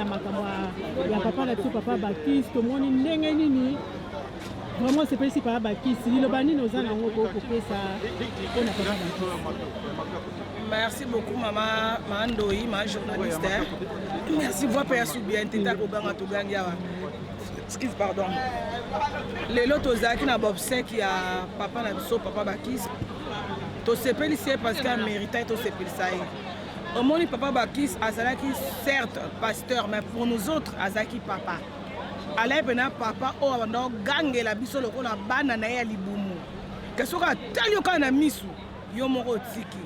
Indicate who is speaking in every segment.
Speaker 1: na makambo ya papa na biso papa Bakis tomoni ndenge nini vraiment c'est pas si papa Bakis liloba nini oza nango kokopesa mpona papa Bakis.
Speaker 2: Merci beaucoup maman Mandoi, ma journaliste. Merci voix père bien teta ko ganga to gangia. Excuse pardon. Les lots ozaki na bobsek ya papa na biso papa Bakis. To sepeli c'est parce qu'il méritait to sepeli ça. Au moins papa Bakis azalaki certes pasteur mais pour nous autres azaki papa. Alain pena papa o ando gangela biso lokola bana na ya libumu. Kesoka talioka na misu yo moko tiki.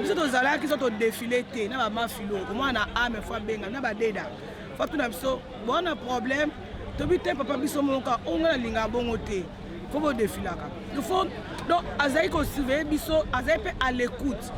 Speaker 2: Biso tozalaki so to défilé te na ba mafilo comment na ame fois benga na ba deda fa tout na biso bon problème to bité papa biso monka onga linga bongo te faut bo défilaka il faut donc azai ko surveiller biso azai pe à l'écoute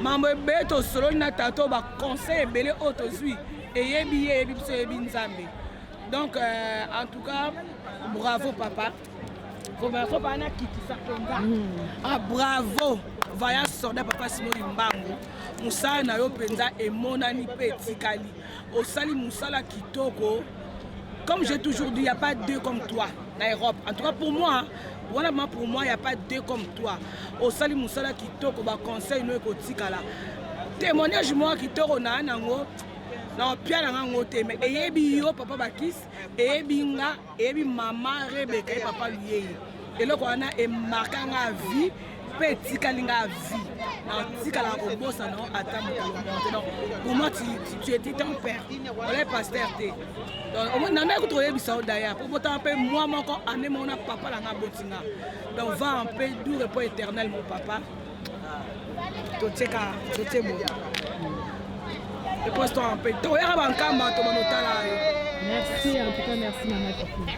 Speaker 2: mambo beto solo na tato ba conseil belé auto suis et yebi biso yebi nzambe donc en tout cas bravo papa faut pas na kitisa kenga ah bravo Vaya soldat papa Simon Mbango musala na yo penza emonani pe tikali osali musala kitoko comme j'ai toujours dit il y a pas deux comme toi en Europe en tout cas pour moi il y a pas deux comme toi osali musala kitoko ba conseil no ko tikala témoignage moi kitoko na nango na pia na ngo te mais eyebi yo papa Bakis eyebi nga eyebi mama Rebecca et papa Liye eloko wana e marquanga vie petit kalinga vie na tika la kobosa non attendre donc pour moi tu étais ton père on est pasteur té donc au moins na ko trouver biso d'ailleurs pour botan peu moi moko ane mona papa la nga botinga donc va en paix doux repos éternel mon papa to teka to tebo et pose-toi en paix to ya bankamba to monotala
Speaker 1: merci en tout cas merci maman Fifi.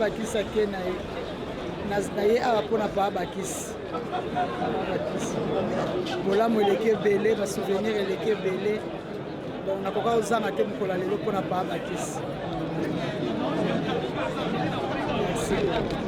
Speaker 3: bakisi ake na ye awa mpona paa bakisi bolamu eleki ebele basouvenir eleki ebele donc nakoka kozanga te mokolo lelo mpona paa bakisi. Merci.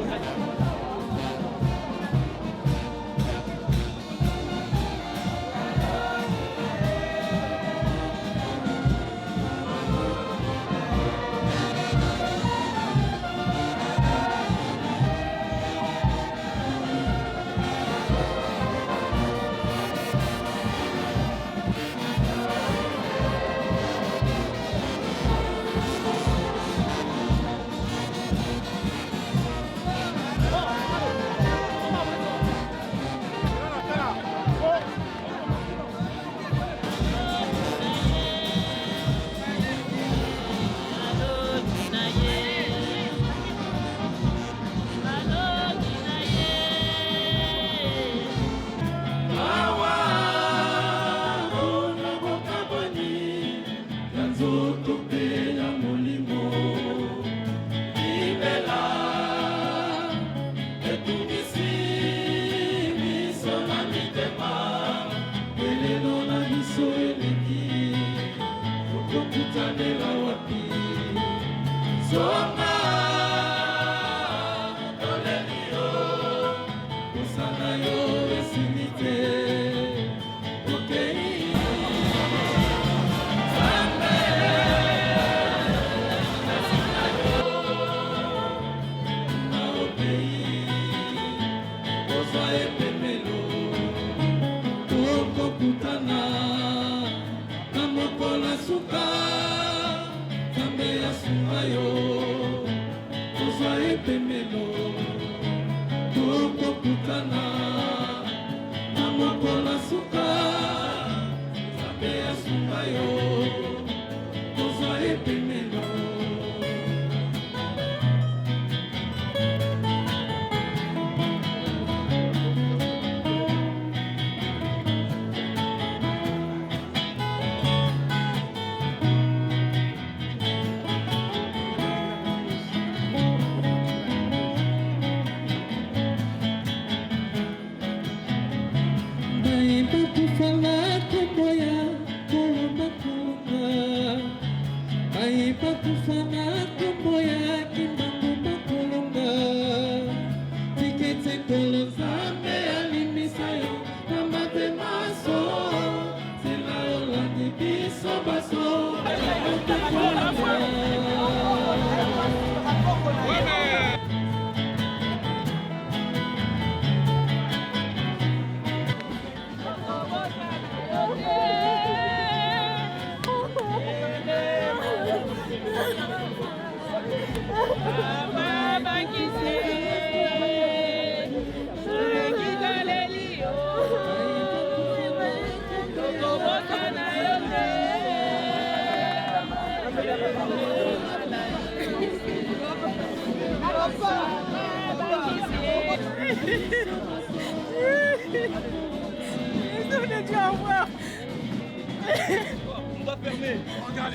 Speaker 4: On doit fermer.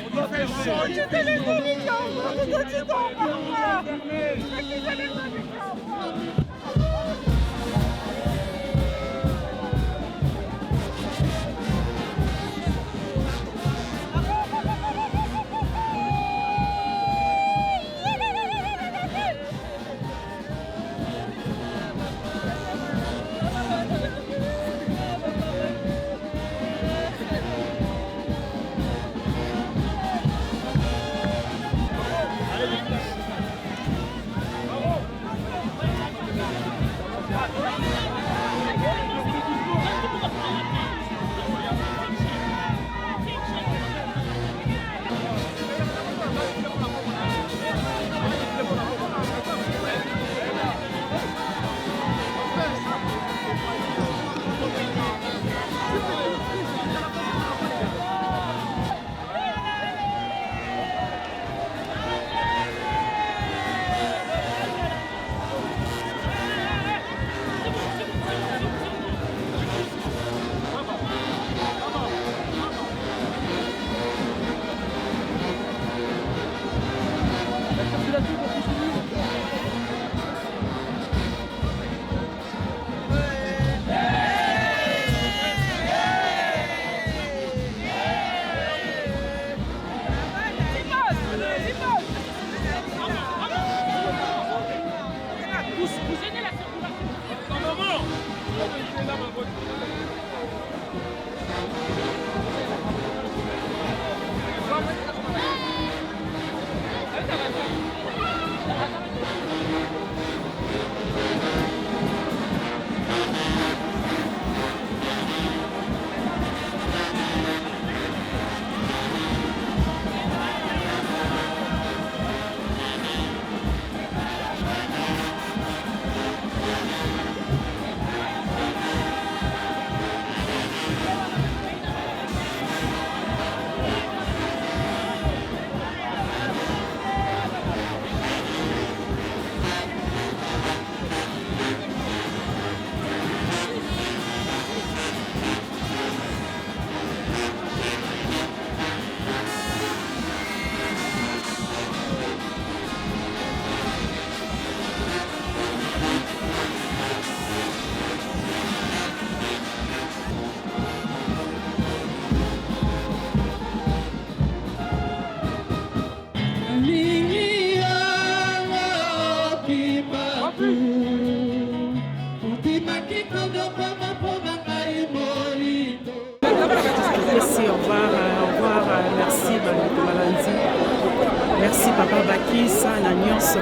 Speaker 4: On doit fermer.
Speaker 5: Tu téléphones, tu t'en vas.
Speaker 1: merci papa bakisa na nyonso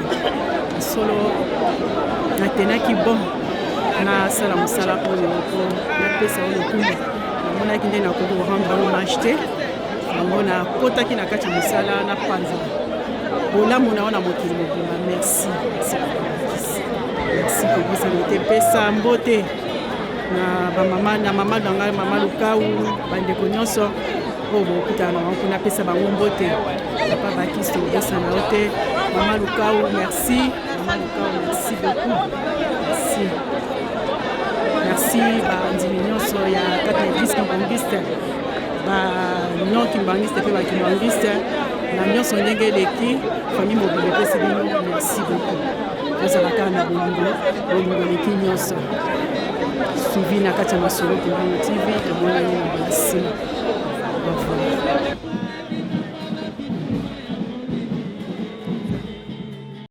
Speaker 1: solo natenaki bon nasala mosala oyo po napesa oyo kumbu namonaki nde nakoki korendre hommage te yango nakotaki na kati ya mosala na panza bolamu na wana mokili mobimba merci merci kobisa mete pesa mbote na mama na ngai mama Lukau bandeko nyonso oyo bokutana na bango mpona pesa bango mbote papa bakisi tobesa na yo te mama Lukau merci mama Lukau merci beaucoup merci bandimi nyonso ya kati ya église kimbangiste banion kimbangiste mpe bakimbangiste na nyonso ndenge eleki famille mobile epesi bino merci beaucoup tozala kaka na bolingo eleki nyonso suivi na kati ya masolo Kimbangiste TV tomonani na nsima.